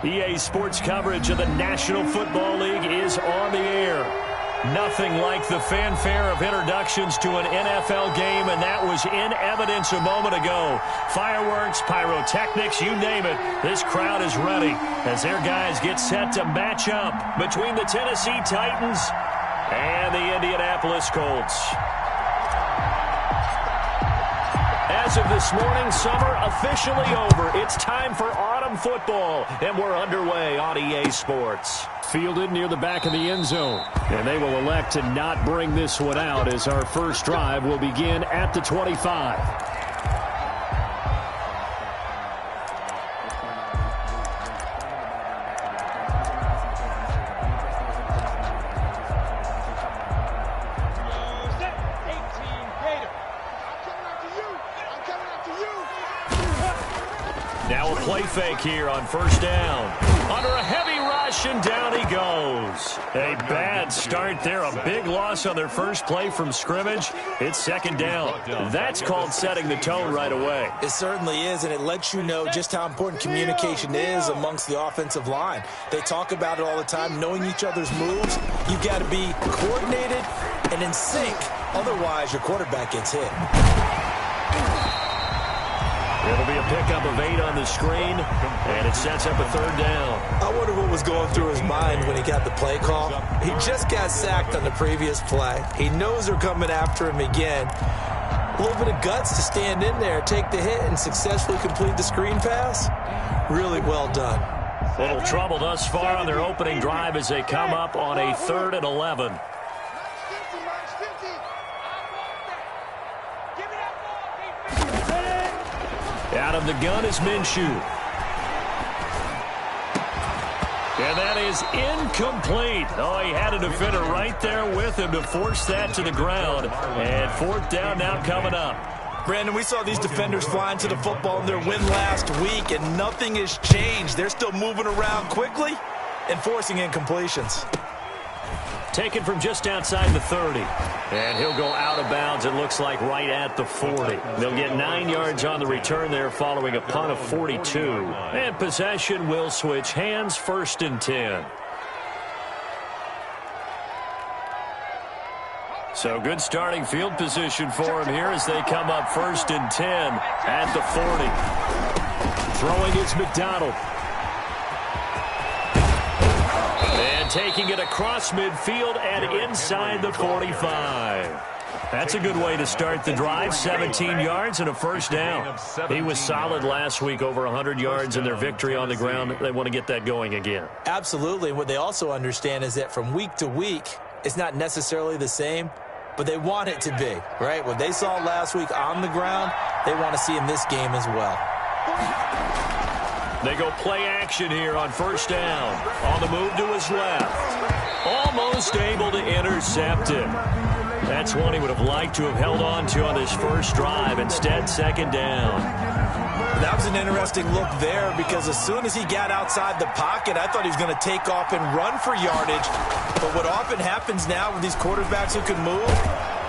EA Sports coverage of the National Football League is on the air. Nothing like the fanfare of introductions to an NFL game, and that was in evidence a moment ago. Fireworks, pyrotechnics, you name it. This crowd is ready as their guys get set to match up between the Tennessee Titans and the Indianapolis Colts. As of this morning, summer officially over. It's time for autumn football, and we're underway on EA Sports. Fielded near the back of the end zone, and they will elect to not bring this one out as our first drive will begin at the 25. Now a play fake here on first down. Under a heavy rush, and down he goes. A bad start there. A big loss on their first play from scrimmage. It's second down. That's called setting the tone right away. It certainly is, and it lets you know just how important communication is amongst the offensive line. They talk about it all the time, knowing each other's moves. You've got to be coordinated and in sync. Otherwise, your quarterback gets hit. It'll be a pickup of 8 on the screen, and it sets up a third down. I wonder what was going through his mind when he got the play call. He just got sacked on the previous play. He knows they're coming after him again. A little bit of guts to stand in there, take the hit, and successfully complete the screen pass. Really well done. Little trouble thus far on their opening drive as they come up on a 3rd and 11. Out of the gun is Minshew. And that is incomplete. Oh, he had a defender right there with him to force that to the ground. And 4th down now coming up. Brandon, we saw these defenders flying to the football in their win last week, and nothing has changed. They're still moving around quickly and forcing incompletions. Taken from just outside the 30. And he'll go out of bounds, it looks like, right at the 40. They'll get 9 yards on the return there following a punt of 42. And possession will switch hands, 1st and 10. So good starting field position for him here as they come up 1st and 10 at the 40. Throwing is McDonald. Taking it across midfield and inside the 45. That's a good way to start the drive. 17 yards and a first down. He was solid last week, over 100 yards in their victory on the ground. They want to get that going again. Absolutely. What they also understand is that from week to week, it's not necessarily the same, but they want it to be, right? What they saw last week on the ground, they want to see in this game as well. They go play action here on first down. On the move to his left. Almost able to intercept it. That's one he would have liked to have held on to on this first drive. Instead, second down. That was an interesting look there because as soon as he got outside the pocket, I thought he was going to take off and run for yardage. But what often happens now with these quarterbacks who can move,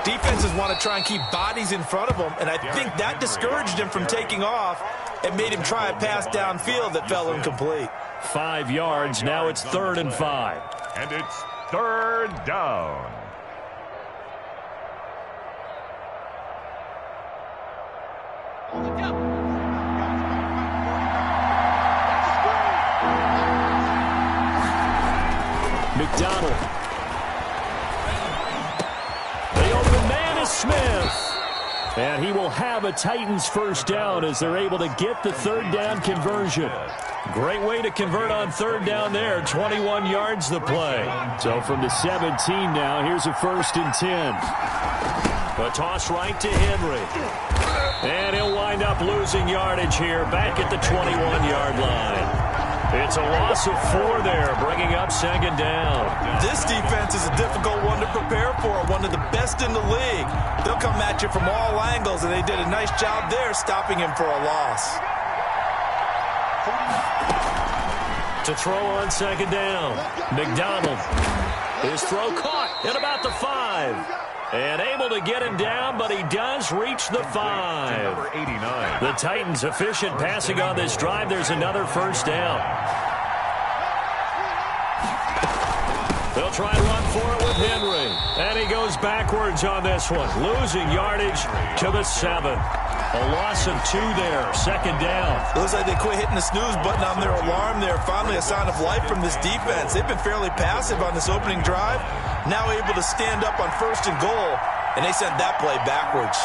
defenses want to try and keep bodies in front of them, and I think that discouraged him from taking off and made him try a pass downfield that fell incomplete. 5 yards. Now it's 3rd and 5. And it's 3rd down. McDonald. The open man is Smith. And he will have a Titans first down as they're able to get the 3rd down conversion. Great way to convert on 3rd down there. 21 yards the play. So from the 17 now, here's a 1st and 10. A toss right to Henry. And he'll wind up losing yardage here back at the 21-yard line. It's a loss of 4 there, bringing up 2nd down. This defense is a difficult one to prepare for, one of the best in the league. They'll come at you from all angles, and they did a nice job there stopping him for a loss. To throw on 2nd down, McDonald. His throw caught at about the 5. And able to get him down, but he does reach the 5. Number 89. The Titans efficient passing on this drive. There's another first down. try and run for it with Henry. And he goes backwards on this one, losing yardage to the 7. A loss of 2 there, 2nd down. Looks like they quit hitting the snooze button on their alarm there. Finally a sign of life from this defense. They've been fairly passive on this opening drive. Now able to stand up on 1st and goal, and they sent that play backwards.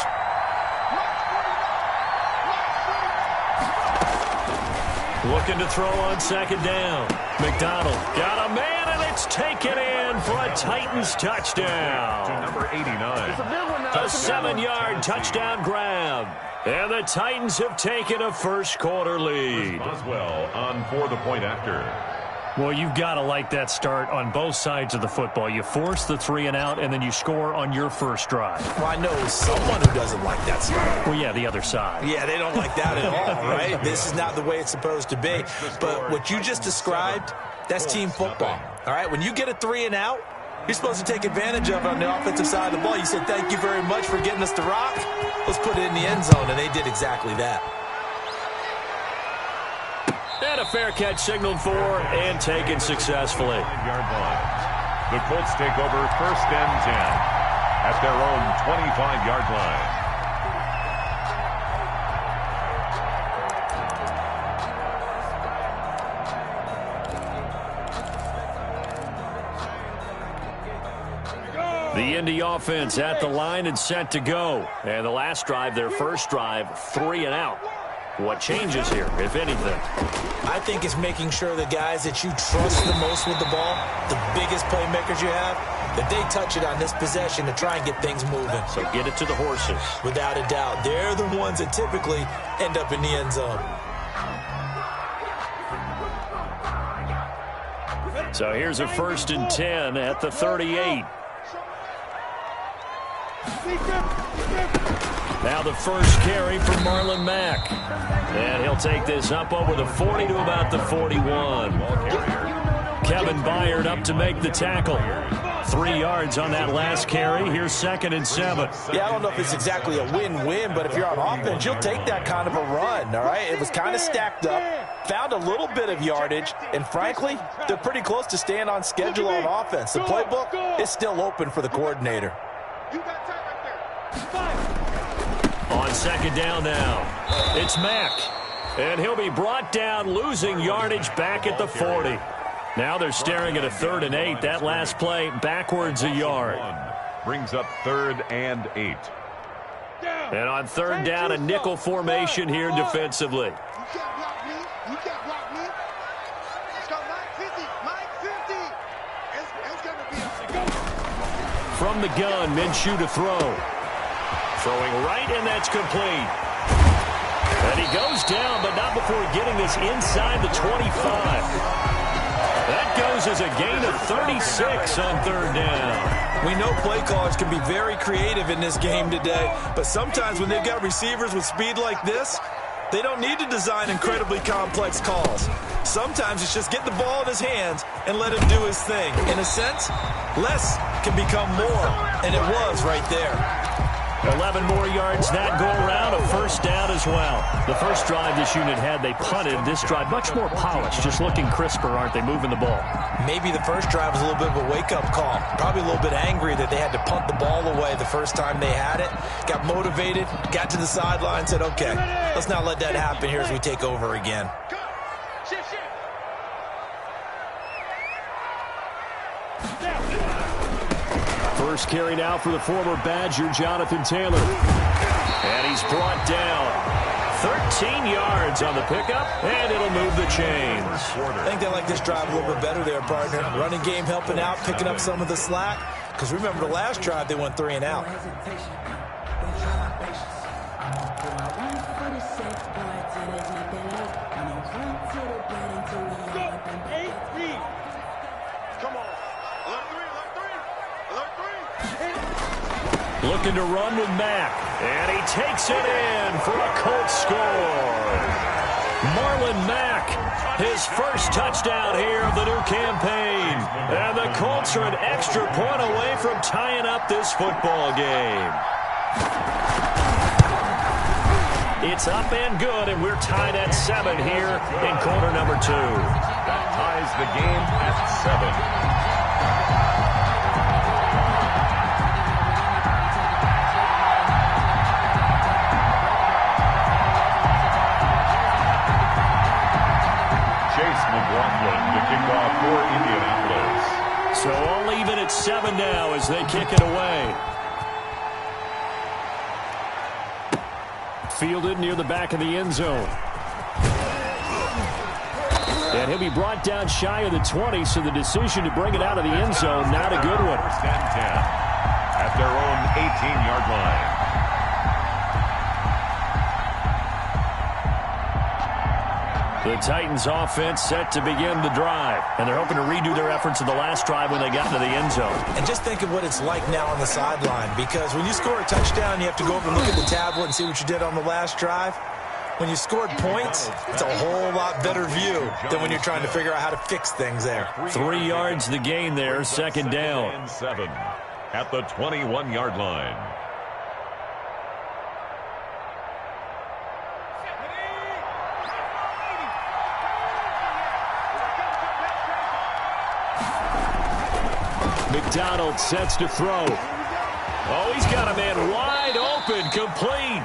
Looking to throw on 2nd down. McDonald got a man, and it's taken in for a Titans touchdown. To number 89. A 7-yard touchdown grab. And the Titans have taken a first-quarter lead. Boswell on for the point after. Well, you've got to like that start on both sides of the football. You force the 3 and out, and then you score on your first drive. Well, I know someone who doesn't like that start. Well, yeah, the other side. Yeah, they don't like that at all, right? This is not the way it's supposed to be. But what you just described, that's team football, all right? When you get a 3 and out, you're supposed to take advantage of it on the offensive side of the ball. You said, thank you very much for getting us to rock. Let's put it in the end zone, and they did exactly that. And a fair catch signaled for and taken successfully. 5-yard line. The Colts take over 1st and 10 at their own 25-yard line. The Indy offense at the line and set to go. And the last drive, their first drive, 3 and out. What changes here, if anything? I think it's making sure the guys that you trust the most with the ball, the biggest playmakers you have, that they touch it on this possession to try and get things moving. So get it to the horses. Without a doubt. They're the ones that typically end up in the end zone. So here's a 1st and 10 at the 38. Now the first carry from Marlon Mack. And he'll take this up over the 40 to about the 41. Kevin Byard up to make the tackle. 3 yards on that last carry. Here's 2nd and 7. Yeah, I don't know if it's exactly a win-win, but if you're on offense, you'll take that kind of a run, all right? It was kind of stacked up, found a little bit of yardage, and frankly, they're pretty close to staying on schedule on offense. The playbook is still open for the coordinator. On 2nd down now, it's Mack. And he'll be brought down, losing yardage back at the 40. Now they're staring at a 3rd and 8. That last play backwards a yard. Brings up 3rd and 8. And on 3rd down, a nickel formation here defensively. From the gun, Minshew to throw. Throwing right, and that's complete. And he goes down, but not before getting this inside the 25. That goes as a gain of 36 on 3rd down. We know play callers can be very creative in this game today, but sometimes when they've got receivers with speed like this, they don't need to design incredibly complex calls. Sometimes it's just get the ball in his hands and let him do his thing. In a sense, less can become more, and it was right there. 11 more yards that go around, a 1st down as well. The first drive this unit had, they punted. This drive, much more polished, just looking crisper, aren't they, moving the ball? Maybe the first drive was a little bit of a wake-up call. Probably a little bit angry that they had to punt the ball away the first time they had it. Got motivated, got to the sideline, said, okay, let's not let that happen here as we take over again. First carry now for the former Badger, Jonathan Taylor. And he's brought down. 13 yards on the pickup, and it'll move the chains. I think they like this drive a little bit better there, partner. Running game helping out, picking up some of the slack. Because remember, the last drive, they went 3 and out. Looking to run with Mack. And he takes it in for a Colts score. Marlon Mack, his first touchdown here of the new campaign. And the Colts are an extra point away from tying up this football game. It's up and good, and we're tied at 7 here in quarter number 2. That ties the game at 7. They'll leave it at 7 now as they kick it away. Fielded near the back of the end zone. And he'll be brought down shy of the 20, so the decision to bring it out of the end zone, not a good one. First and 10 at their own 18-yard line. The Titans offense set to begin the drive, and they're hoping to redo their efforts in the last drive when they got into the end zone. And just think of what it's like now on the sideline, because when you score a touchdown, you have to go over and look at the tablet and see what you did on the last drive. When you scored points, it's a whole lot better view than when you're trying to figure out how to fix things there. 3 yards the gain there, second down. 7 at the 21-yard line. McDonald sets to throw. Oh, he's got a man wide open, complete.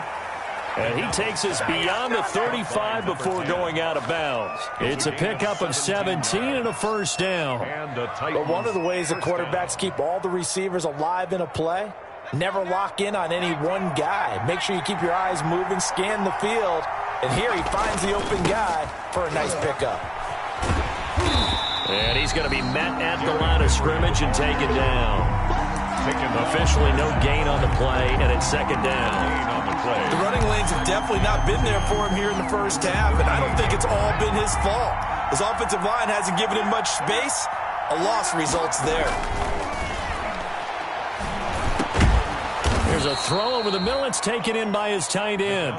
And he takes us beyond the 35 before going out of bounds. It's a pickup of 17 and a first down. But one of the ways the quarterbacks keep all the receivers alive in a play, never lock in on any one guy. Make sure you keep your eyes moving, scan the field. And here he finds the open guy for a nice pickup. And he's going to be met at the line of scrimmage and taken down. Officially no gain on the play, and it's second down. The running lanes have definitely not been there for him here in the first half, and I don't think it's all been his fault. His offensive line hasn't given him much space. A loss results there. There's a throw over the middle. It's taken in by his tight end.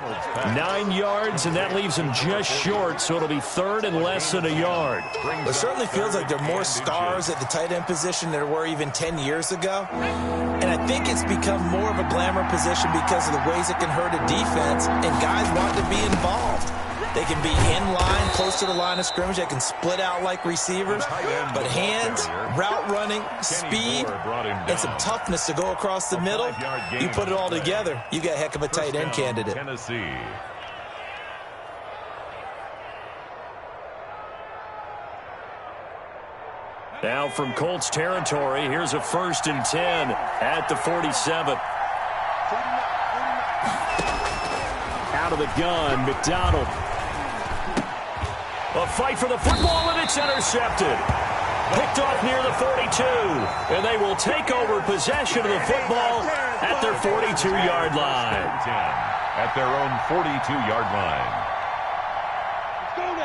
9 yards, and that leaves him just short, so it'll be third and less than a yard. It certainly feels like there are more stars at the tight end position than there were even 10 years ago. And I think it's become more of a glamour position because of the ways it can hurt a defense, and guys want to be involved. They can be in line, close to the line of scrimmage. They can split out like receivers. But hands, route running, speed, and some toughness to go across the middle, you put it all together, you got a heck of a tight end candidate. Tennessee. Now from Colts territory, here's a 1st and 10 at the 47. Out of the gun, McDonald. A fight for the football, and it's intercepted. Picked off near the 42, and they will take over possession of the football at their 42-yard line. At their own 42-yard line.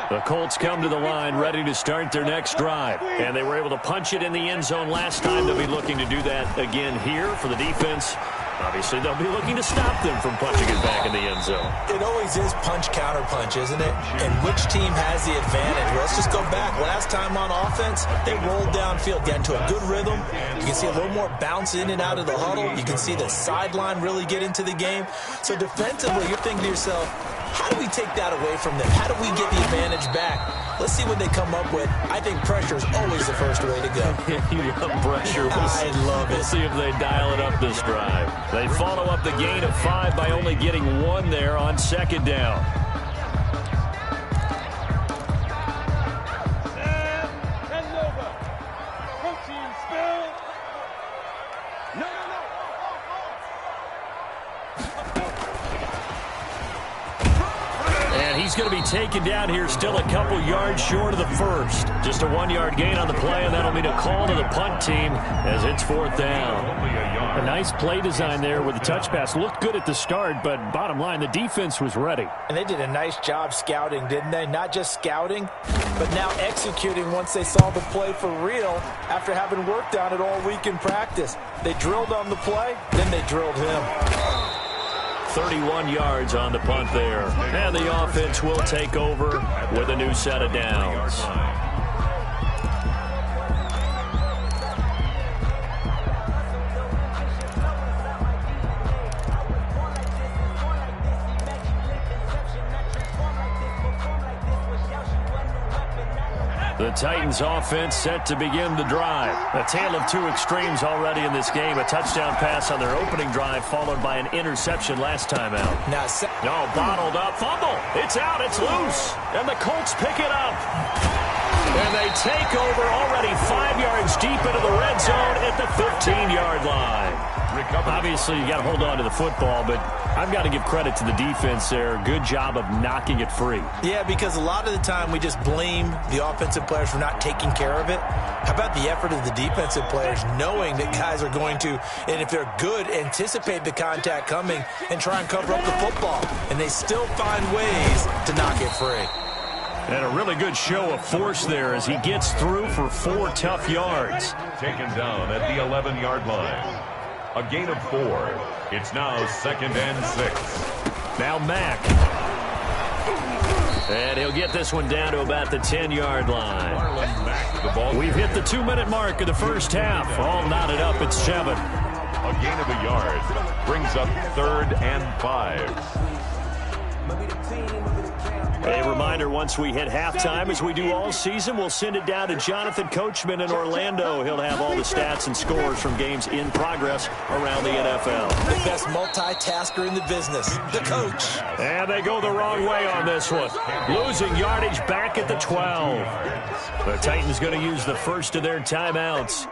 The Colts come to the line ready to start their next drive, and they were able to punch it in the end zone last time. They'll be looking to do that again here for the defense. Obviously, they'll be looking to stop them from punching it back in the end zone. It always is punch-counter-punch, isn't it? And which team has the advantage? Well, let's just go back. Last time on offense, they rolled downfield, got into a good rhythm. You can see a little more bounce in and out of the huddle. You can see the sideline really get into the game. So defensively, you're thinking to yourself, how do we take that away from them? How do we get the advantage back? Let's see what they come up with. I think pressure is always the first way to go. You love pressure. I love it. We'll see if they dial it up this drive. They follow up the gain of 5 by only getting 1 there on second down. He's going to be taken down here, still a couple yards short of the first. Just a 1-yard gain on the play, and that'll mean a call to the punt team as it's 4th down. A nice play design there with the touch pass. Looked good at the start, but bottom line, the defense was ready. And they did a nice job scouting, didn't they? Not just scouting, but now executing once they saw the play for real after having worked on it all week in practice. They drilled on the play, then they drilled him. 31 yards on the punt there. And the offense will take over with a new set of downs. The Titans offense set to begin the drive. A tale of 2 extremes already in this game. A touchdown pass on their opening drive followed by an interception last time out. No, bottled up. Fumble. It's out. It's loose. And the Colts pick it up. And they take over already 5 yards deep into the red zone at the 15-yard line. Obviously, you got to hold on to the football, but I've got to give credit to the defense there. Good job of knocking it free. Yeah, because a lot of the time we just blame the offensive players for not taking care of it. How about the effort of the defensive players knowing that guys are going to, and if they're good, anticipate the contact coming and try and cover up the football. And they still find ways to knock it free. And a really good show of force there as he gets through for 4 tough yards. Taken down at the 11-yard line. A gain of 4. It's now 2nd and 6. Now Mack. And he'll get this one down to about the 10-yard line. We've hit the 2-minute mark of the first half. All knotted up at 7. A gain of a yard brings up 3rd and 5. A reminder, once we hit halftime, as we do all season, we'll send it down to Jonathan Coachman in Orlando. He'll have all the stats and scores from games in progress around the NFL. The best multitasker in the business, the coach. And they go the wrong way on this one. Losing yardage back at the 12. The Titans going to use the first of their timeouts.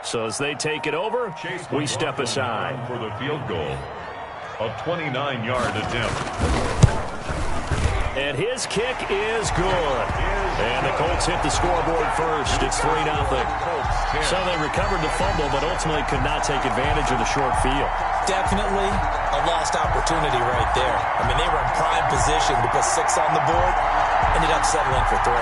So as they take it over, we step aside. For the field goal. A 29-yard attempt. And his kick is good. And the Colts hit the scoreboard first. It's 3-0. So they recovered the fumble, but ultimately could not take advantage of the short field. Definitely a lost opportunity right there. I mean, they were in prime position to put 6 on the board. Ended up settling for 3.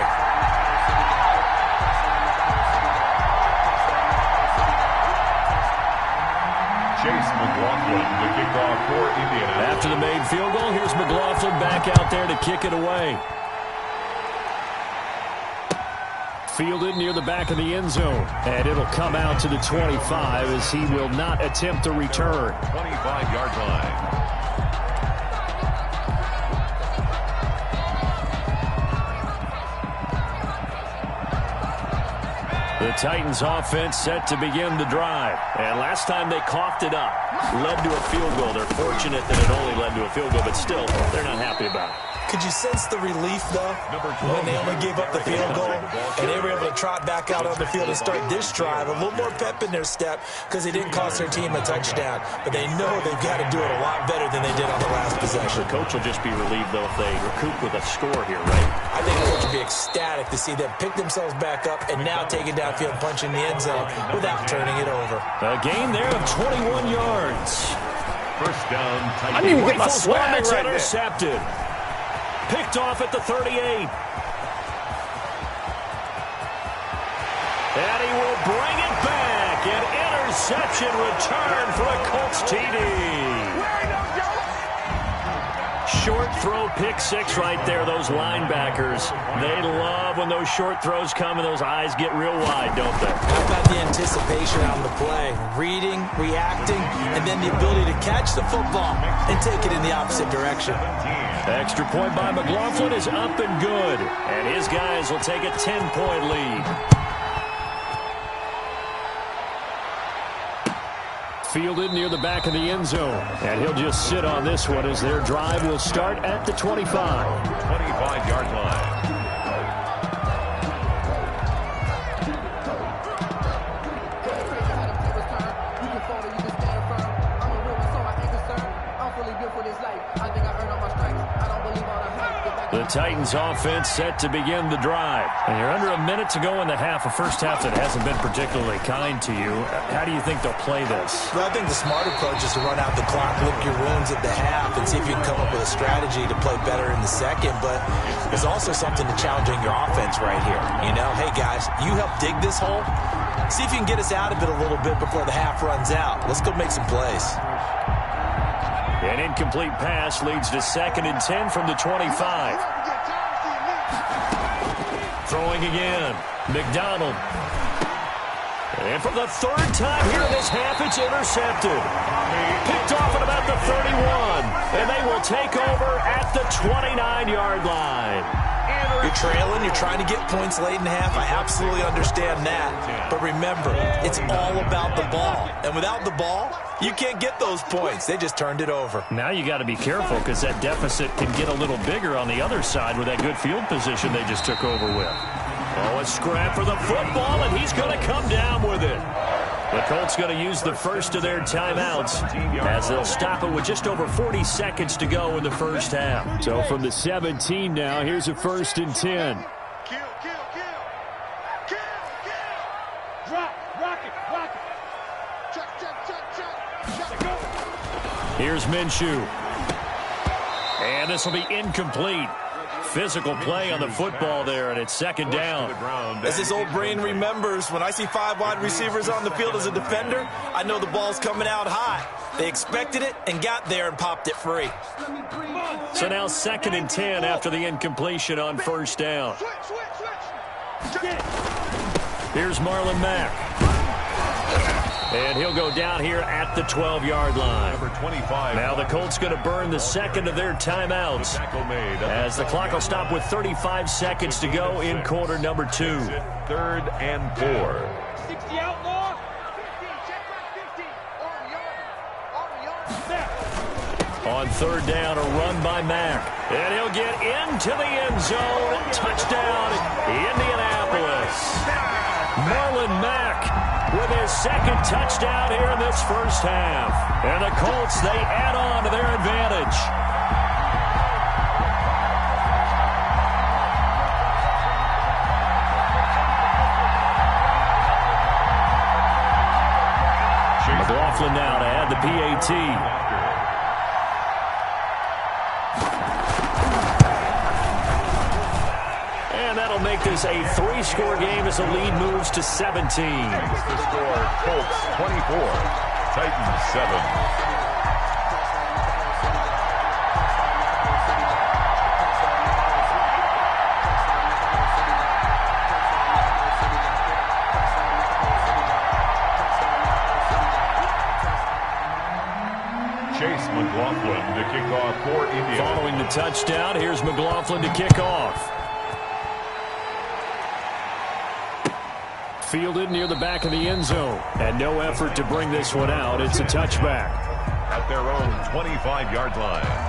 Chase McLaughlin to kick off for Indiana. After the made field goal, here's McLaughlin back out there to kick it away. Fielded near the back of the end zone. And it'll come out to the 25 as he will not attempt a return. 25-yard line. The Titans offense set to begin the drive. And last time they coughed it up, led to a field goal. They're fortunate that it only led to a field goal, but still, they're not happy about it. Could you sense the relief, though, when they only gave up the field goal and they were able to trot back out on the field and start this drive? A little more pep in their step because they didn't cost their team a touchdown. But they know they've got to do it a lot better than they did on the last possession. The coach will just be relieved, though, if they recoup with a score here, right? I think the coach will be ecstatic to see them pick themselves back up and now take it downfield, punching the end zone without turning it over. A gain there of 21 yards. First down. I didn't even get my swag right intercepted. Picked off at the 38. And he will bring it back. An interception return for a Colts TD. Short throw, pick 6 right there. Those linebackers, they love when those short throws come and those eyes get real wide, don't they? How about the anticipation on the play? Reading, reacting, and then the ability to catch the football and take it in the opposite direction. Extra point by McLaughlin is up and good. And his guys will take a 10-point lead. Fielded near the back of the end zone. And he'll just sit on this one as their drive will start at the 25. 25-yard line. The Titans offense set to begin the drive. And you're under a minute to go in the half, a first half that hasn't been particularly kind to you. How do you think they'll play this? Well, I think the smart approach is to run out the clock, lick your wounds at the half, and see if you can come up with a strategy to play better in the second. But there's also something to challenging your offense right here. You know, hey, guys, you help dig this hole. See if you can get us out of it a little bit before the half runs out. Let's go make some plays. An incomplete pass leads to 2nd and 10 from the 25. Throwing again. McDonald. And for the 3rd time here in this half, it's intercepted. Picked off at about the 31. And they will take over at the 29-yard line. You're trailing, you're trying to get points late in the half. I absolutely understand that. But remember, it's all about the ball. And without the ball, you can't get those points. They just turned it over. Now you got to be careful because that deficit can get a little bigger on the other side with that good field position they just took over with. Oh, a scrap for the football, and he's going to come down with it. The Colts going to use the first of their timeouts as they'll stop it with just over 40 seconds to go in the first half. So from the 17 now, here's a 1st and 10. Here's Minshew. And this will be incomplete. Physical play on the football there, and it's 2nd down. As his old brain remembers, when I see 5 wide receivers on the field as a defender, I know the ball's coming out high. They expected it and got there and popped it free. So now 2nd and 10 after the incompletion on 1st down. Here's Marlon Mack. And he'll go down here at the 12-yard line. Number 25. Now the Colts going to burn the second of their timeouts as the clock will stop with 35 seconds to go in quarter number 2. 3rd and 4. 60 outlaw. 50, On 3rd down, a run by Mack. And he'll get into the end zone. Touchdown, Indianapolis. Marlon Mack with his 2nd touchdown here in this first half. And the Colts, they add on to their advantage. McLaughlin now to add the PAT. That'll make this a 3-score game as the lead moves to 17. The score, Colts 24, Titans 7. Chase McLaughlin to kick off for India. Following the touchdown, here's McLaughlin to kick off. Fielded near the back of the end zone. And no effort to bring this one out. It's a touchback. At their own 25-yard line.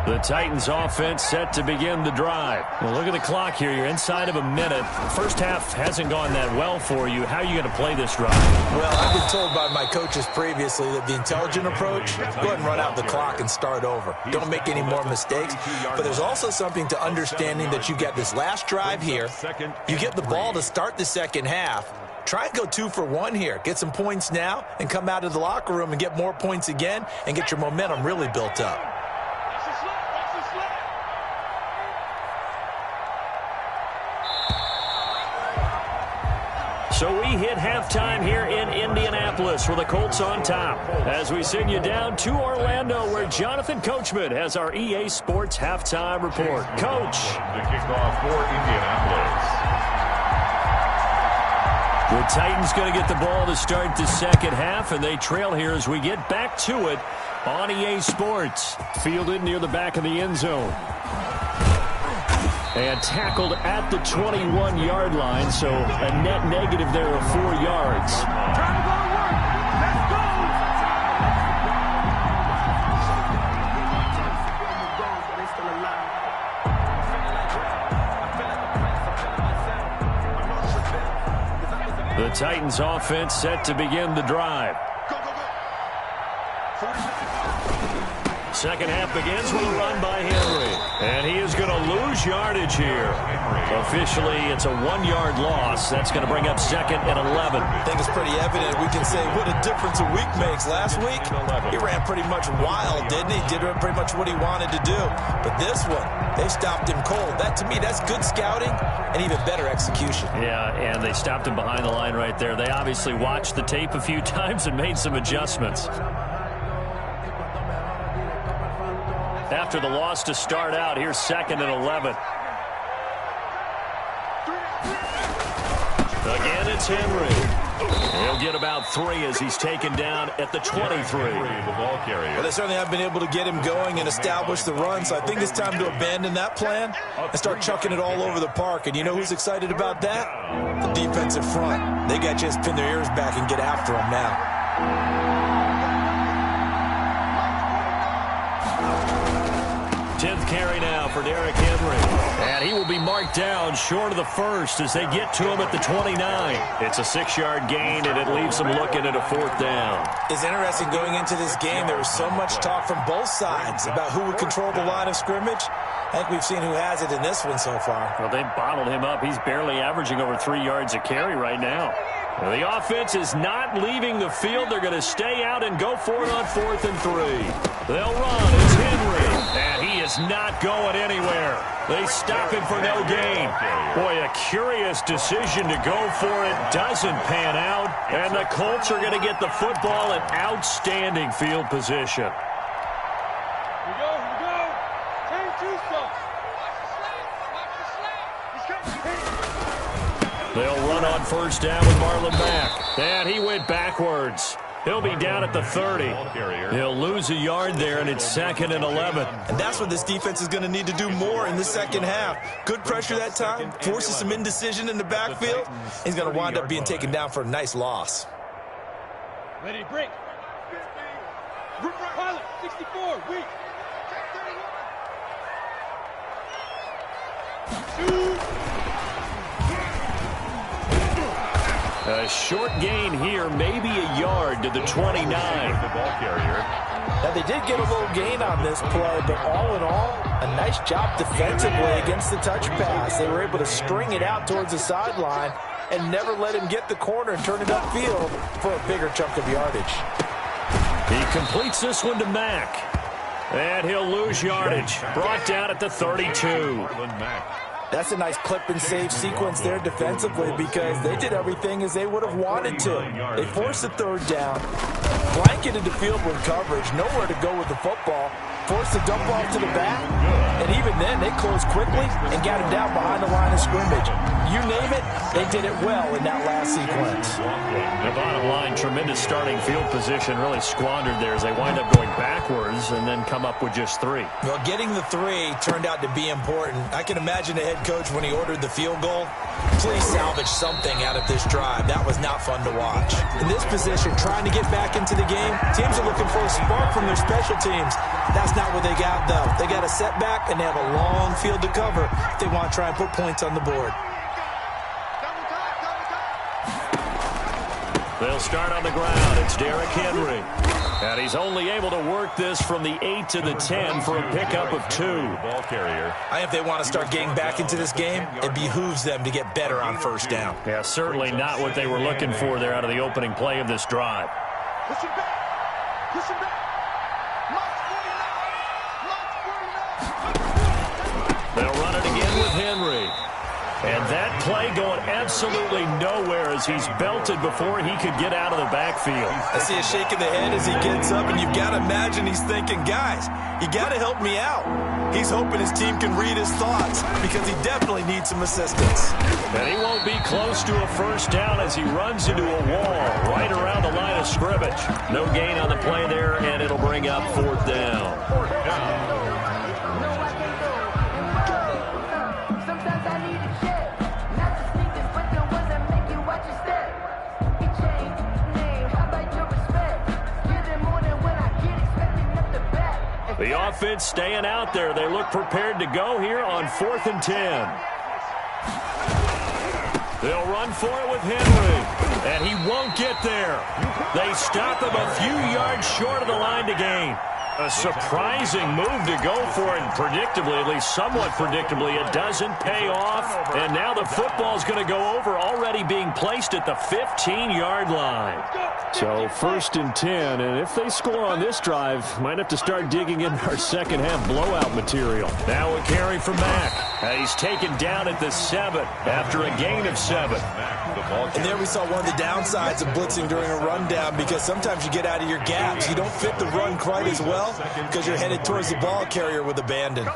The Titans offense set to begin the drive. Well, look at the clock here. You're inside of a minute. First half hasn't gone that well for you. How are you going to play this drive? Well, I've been told by my coaches previously that the intelligent approach, go ahead and run out the clock and start over. Don't make any more mistakes. But there's also something to understanding that you get this last drive here. You get the ball to start the second half. Try and go 2 for 1 here. Get some points now and come out of the locker room and get more points again and get your momentum really built up. So we hit halftime here in Indianapolis with the Colts on top. As we send you down to Orlando, where Jonathan Coachman has our EA Sports halftime report. Coach. The kickoff for Indianapolis. The Titans going to get the ball to start the second half, and they trail here as we get back to it on EA Sports. Fielded near the back of the end zone. And tackled at the 21-yard line, so a net negative there of 4 yards. Time to go to work. Let's go. The Titans offense set to begin the drive. Second half begins with a run by Henry. And he is going to lose yardage here. Officially, it's a 1-yard loss. That's going to bring up 2nd and 11. I think it's pretty evident. We can say what a difference a week makes. Last week, he ran pretty much wild, didn't he? Did pretty much what he wanted to do. But this one, they stopped him cold. That, to me, that's good scouting and even better execution. Yeah, and they stopped him behind the line right there. They obviously watched the tape a few times and made some adjustments. After the loss to start out, here's 2nd and 11. Again, it's Henry. He'll get about 3 as he's taken down at the 23. The ball carrier. Well, they certainly have been able to get him going and establish the run, so I think it's time to abandon that plan and start chucking it all over the park. And you know who's excited about that? The defensive front. They got to just pin their ears back and get after him now. 10th carry now for Derrick Henry. And he will be marked down short of the first as they get to him at the 29. It's a 6-yard gain, and it leaves them looking at a 4th down. It's interesting going into this game. There was so much talk from both sides about who would control the line of scrimmage. I think we've seen who has it in this one so far. Well, they bottled him up. He's barely averaging over 3 yards a carry right now. Well, the offense is not leaving the field. They're going to stay out and go for it on 4th and 3. They'll run. It's Henry. And he is not going anywhere. They stop him for no gain. Boy, a curious decision to go for it. Doesn't pan out. And the Colts are going to get the football in outstanding field position. Here we go. Change 2 stuff. They'll run on 1st down with Marlon Mack. And he went backwards. He'll be down at the 30. He'll lose a yard there, and it's 2nd and 11. And that's what this defense is going to need to do more in the second half. Good pressure that time, forces some indecision in the backfield. He's going to wind up being taken down for a nice loss. Ready to break. Pilot, 64, weak. A short gain here, maybe a yard to the 29. The ball carrier. Now, they did get a little gain on this play, but all in all, a nice job defensively against the touch pass. They were able to string it out towards the sideline and never let him get the corner and turn it upfield for a bigger chunk of yardage. He completes this one to Mack. And he'll lose yardage. Brought down at the 32. That's a nice clip and save sequence there defensively because they did everything as they would have wanted to. They forced the 3rd down, blanketed the field with coverage, nowhere to go with the football, forced the dump off to the back, and even then they closed quickly and got him down behind the line of scrimmage. You name it, they did it well in that last sequence. The bottom line, tremendous starting field position, really squandered there as they wind up going backwards and then come up with just 3. Well, getting the 3 turned out to be important. I can imagine the head coach when he ordered the field goal. Please salvage something out of this drive. That was not fun to watch. In this position, trying to get back into the game, teams are looking for a spark from their special teams. That's not what they got, though. They got a setback, and they have a long field to cover if they want to try and put points on the board. They'll start on the ground. It's Derrick Henry. And he's only able to work this from the 8 to the 10 for a pickup of 2. Ball carrier. If they want to start getting back into this game, it behooves them to get better on 1st down. Yeah, certainly not what they were looking for there out of the opening play of this drive. Push him back. Push him back. They'll run it again with Henry. And that play going absolutely nowhere as he's belted before he could get out of the backfield. I see a shake of the head as he gets up, and you've got to imagine he's thinking, guys, you got to help me out. He's hoping his team can read his thoughts because he definitely needs some assistance. And he won't be close to a 1st down as he runs into a wall right around the line of scrimmage. No gain on the play there, and it'll bring up 4th down. The offense staying out there. They look prepared to go here on 4th and 10. They'll run for it with Henry, and he won't get there. They stop him a few yards short of the line to gain. A surprising move to go for it, and predictably, at least somewhat predictably, it doesn't pay off. And now the football's going to go over, already being placed at the 15-yard line. So 1st and 10, and if they score on this drive, might have to start digging in our second half blowout material. Now a carry from Mack. He's taken down at the 7 after a gain of 7. And there we saw one of the downsides of blitzing during a rundown because sometimes you get out of your gaps. You don't fit the run quite as well because you're headed towards the ball carrier with abandon.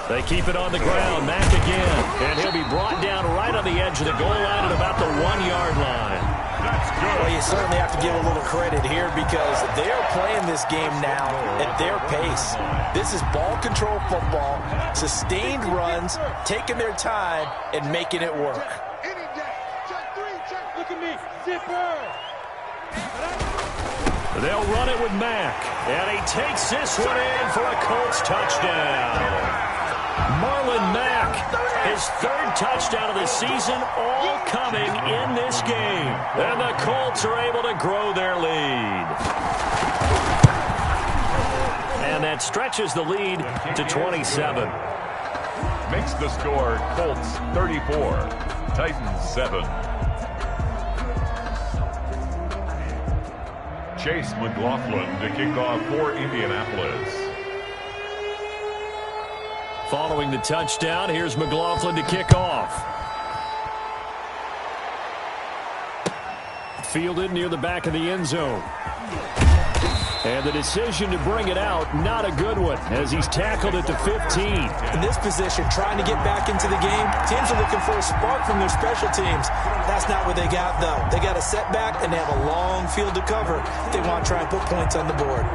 They keep it on the ground. Mack again. And he'll be brought down right on the edge of the goal line at about the 1-yard line. That's good. Well, you certainly have to give a little credit here because they're playing this game now at their pace. This is ball control football, sustained runs, taking their time, and making it work. Look at me. Zipper. They'll run it with Mack. And he takes this one in for a Colts touchdown. Marlon Mack, his 3rd touchdown of the season, all coming in this game. And the Colts are able to grow their lead. And that stretches the lead to 27. Makes the score Colts 34, Titans 7. Chase McLaughlin to kick off for Indianapolis. Following the touchdown, here's McLaughlin to kick off. Fielded near the back of the end zone. And the decision to bring it out, not a good one, as he's tackled at the 15. In this position, trying to get back into the game, teams are looking for a spark from their special teams. That's not what they got, though. They got a setback, and they have a long field to cover if they want to try and put points on the board.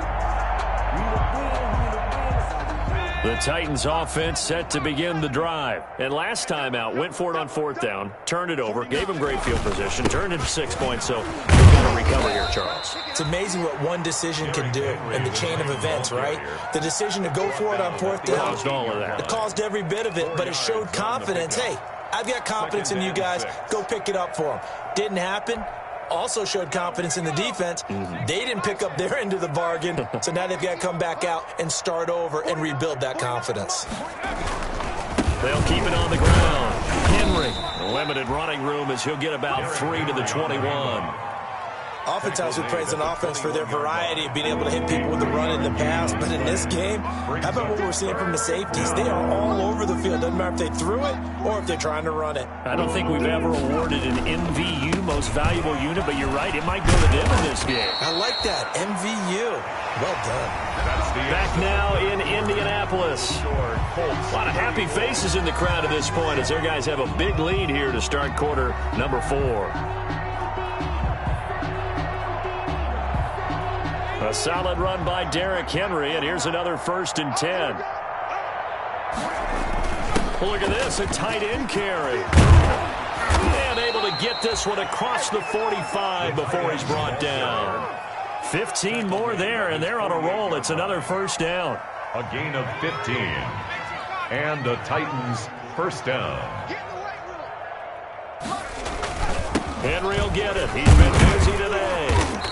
The Titans offense set to begin the drive. And last time out, went for it on 4th down, turned it over, gave them great field position, turned it to 6 points, so they've got to recover here, Charles. It's amazing what one decision can do in the chain of events, right? The decision to go for it on 4th down. Caused all of that. It caused every bit of it, but it showed confidence. Hey, I've got confidence in you guys. Go pick it up for them. Didn't happen. Also showed confidence in the defense. They didn't pick up their end of the bargain, so now they've got to come back out and start over and rebuild that confidence. They'll keep it on the ground. Henry, limited running room as he'll get about 3 to the 21. Oftentimes we praise an offense for their variety of being able to hit people with the run in the pass, but in this game, how about what we're seeing from the safeties? They are all over the field. Doesn't matter if they threw it or if they're trying to run it. I don't think we've ever awarded an MVU, most valuable unit, but you're right, it might go to them in this game. I like that, MVU. Well done. Back now in Indianapolis. A lot of happy faces in the crowd at this point as their guys have a big lead here to start quarter number 4. A solid run by Derrick Henry, and here's another 1st and 10. Look at this, a tight end carry. And able to get this one across the 45 before he's brought down. 15 more there, and they're on a roll. It's another 1st down. A gain of 15. And the Titans' 1st down. Henry will get it. He's been busy today.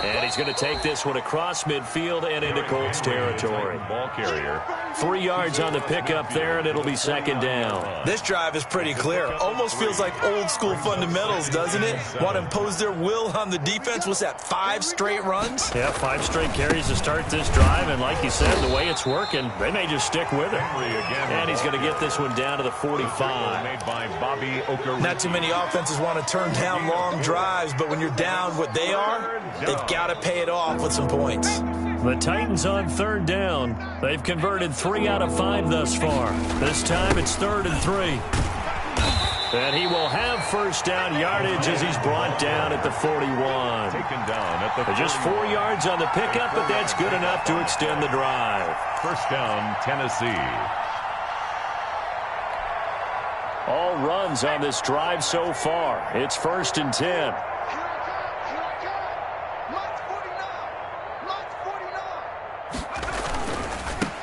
And he's going to take this one across midfield and into Colts territory. Ball carrier. 3 yards on the pickup there, and it'll be 2nd down. This drive is pretty clear. Almost feels like old school fundamentals, doesn't it? Want to impose their will on the defense? What's that, 5 straight runs? Yeah, 5 straight carries to start this drive, and like you said, the way it's working, they may just stick with it. And he's going to get this one down to the 45. Made by Bobby Okereke. Not too many offenses want to turn down long drives, but when you're down what they are, they've got to pay it off with some points. The Titans on 3rd down. They've converted 3 out of 5 thus far. This time it's 3rd and 3. And he will have 1st down yardage as he's brought down at the 41. Taken down at the Just 4 yards on the pickup, but that's good enough to extend the drive. 1st down, Tennessee. All runs on this drive so far. It's 1st and 10.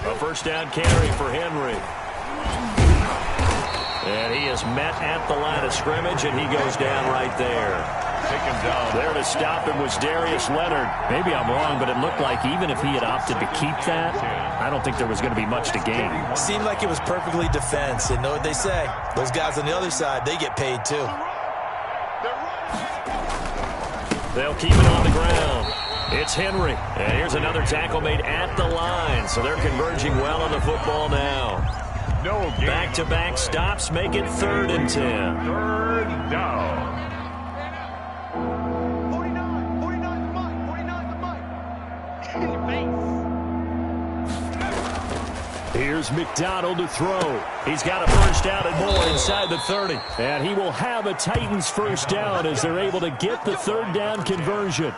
A 1st down carry for Henry. And he is met at the line of scrimmage, and he goes down right there. Taken down. There to stop him was Darius Leonard. Maybe I'm wrong, but it looked like even if he had opted to keep that, I don't think there was going to be much to gain. Seemed like it was perfectly defense, and know what they say. Those guys on the other side, they get paid too. They'll keep it on the ground. It's Henry. And here's another tackle made at the line. So they're converging well on the football now. No gain. Back-to-back stops make it 3rd and 10. 3rd down. 49 the mic. Here's McDonald to throw. He's got a first down and more inside the 30. And he will have a Titans first down as they're able to get the third down conversion.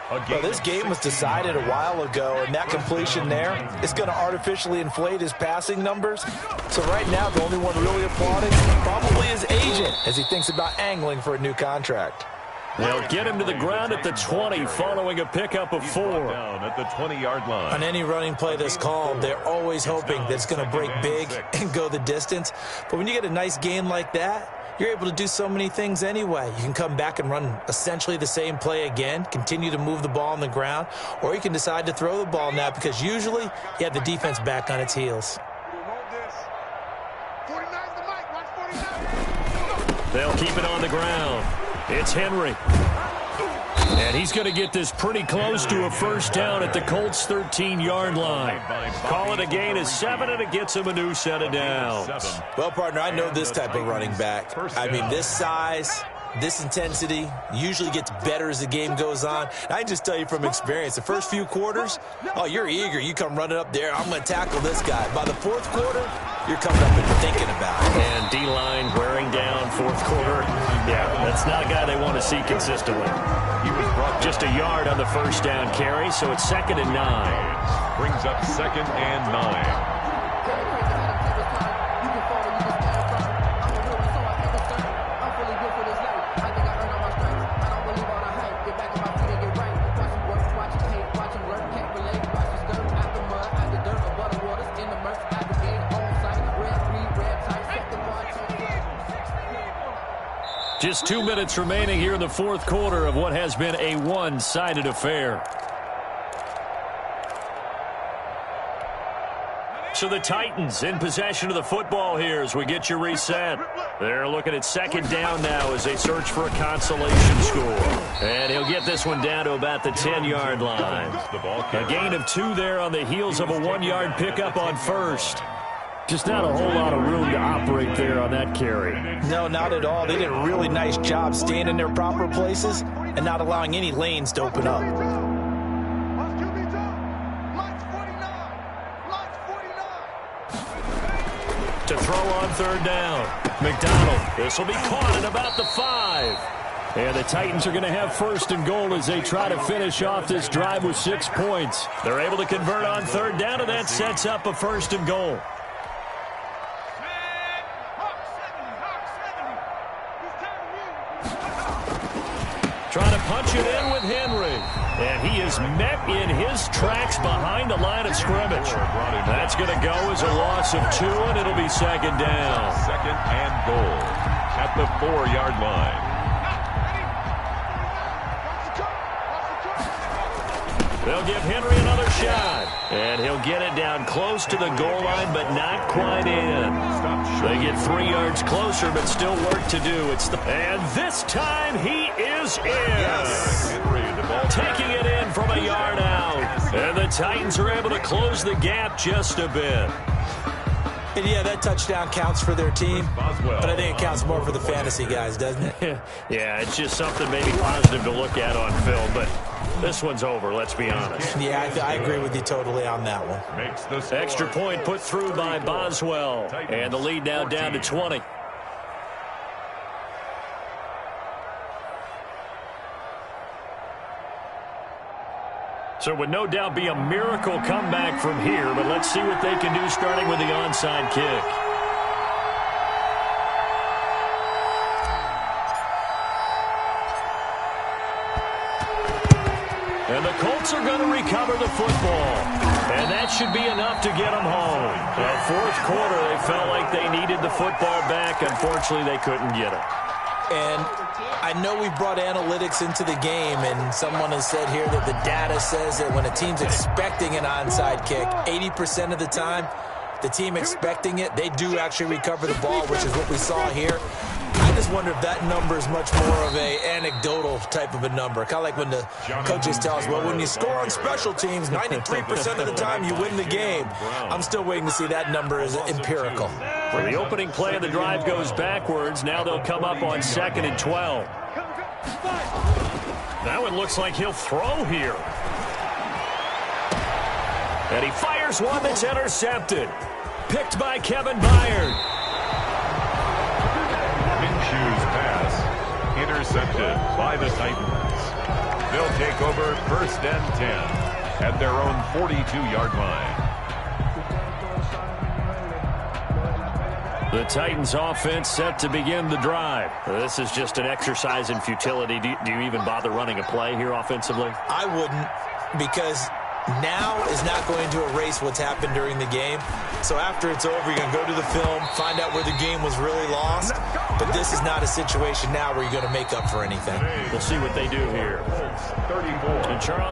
Well, this game was decided a while ago, and that completion there is going to artificially inflate his passing numbers. So right now, the only one really applauding probably his agent as he thinks about angling for a new contract. They'll get him to the ground at the 20 following a pickup of 4. Down at the 20-yard line. On any running play that's called, they're always hoping that it's going to break big and go the distance. But when you get a nice gain like that, you're able to do so many things anyway. You can come back and run essentially the same play again, continue to move the ball on the ground, or you can decide to throw the ball now because usually you have the defense back on its heels. They'll keep it on the ground. It's Henry. And he's going to get this pretty close to a first down at the Colts' 13-yard line. Call it a gain of 7, and it gets him a new set of downs. Well, partner, I know this type of running back. I mean, this size, this intensity usually gets better as the game goes on. And I just tell you from experience, the first few quarters, oh, you're eager. You come running up there, I'm going to tackle this guy. By the fourth quarter, you're coming up and thinking about it. And D-line wearing down fourth quarter. Yeah, that's not a guy they want to see consistently. He was brought just a yard on the first down carry, so it's 2nd and 9. Brings up 2nd and 9. Just 2 minutes remaining here in the fourth quarter of what has been a one-sided affair. So the Titans in possession of the football here as we get you reset. They're looking at 2nd down now as they search for a consolation score. And he'll get this one down to about the 10-yard line. A gain of 2 there on the heels of a 1-yard pickup on first. Just not a whole lot of room to operate there on that carry. No, not at all. They did a really nice job staying in their proper places and not allowing any lanes to open up. To throw on 3rd down. McDonald. This will be caught at about the 5. And the Titans are going to have 1st and goal as they try to finish off this drive with 6 points. They're able to convert on 3rd down, and that sets up a 1st and goal. Trying to punch it in with Henry. And he is met in his tracks behind the line of scrimmage. That's going to go as a loss of 2, and it'll be 2nd down. 2nd and goal at the 4-yard line. They'll give Henry another shot. And he'll get it down close to the goal line, but not quite in. They get 3 yards closer, but still work to do. And this time he is in. Yes. Taking it in from a yard out. And the Titans are able to close the gap just a bit. And yeah, that touchdown counts for their team, but I think it counts more for the fantasy guys, doesn't it? Yeah, it's just something maybe positive to look at on film, but this one's over, let's be honest. Yeah, I agree with you totally on that one. Extra point put through by Boswell, and the lead now down to 20. So it would no doubt be a miracle comeback from here, but let's see what they can do starting with the onside kick. And the Colts are going to recover the football. And that should be enough to get them home. Well, fourth quarter, they felt like they needed the football back. Unfortunately, they couldn't get it. And I know we brought analytics into the game, and someone has said here that the data says that when a team's expecting an onside kick, 80% of the time, the team expecting it, they do actually recover the ball, which is what we saw here. I just wonder if that number is much more of a anecdotal type of a number. Kind of like when the coaches tell us, well, when you score on special teams, 93% of the time you win the game. I'm still waiting to see that number as empirical. Well, the opening play of the drive goes backwards. Now they'll come up on 2nd and 12. That one looks like he'll throw here. And he fires one that's intercepted. Picked by Kevin Byard. Minshew's pass intercepted by the Titans. They'll take over 1st and 10 at their own 42-yard line. The Titans offense set to begin the drive. This is just an exercise in futility. Do you even bother running a play here offensively? I wouldn't, because now is not going to erase what's happened during the game. So after it's over, you're going to go to the film, find out where the game was really lost. But this is not a situation now where you're going to make up for anything. We'll see what they do here. 34. And Charles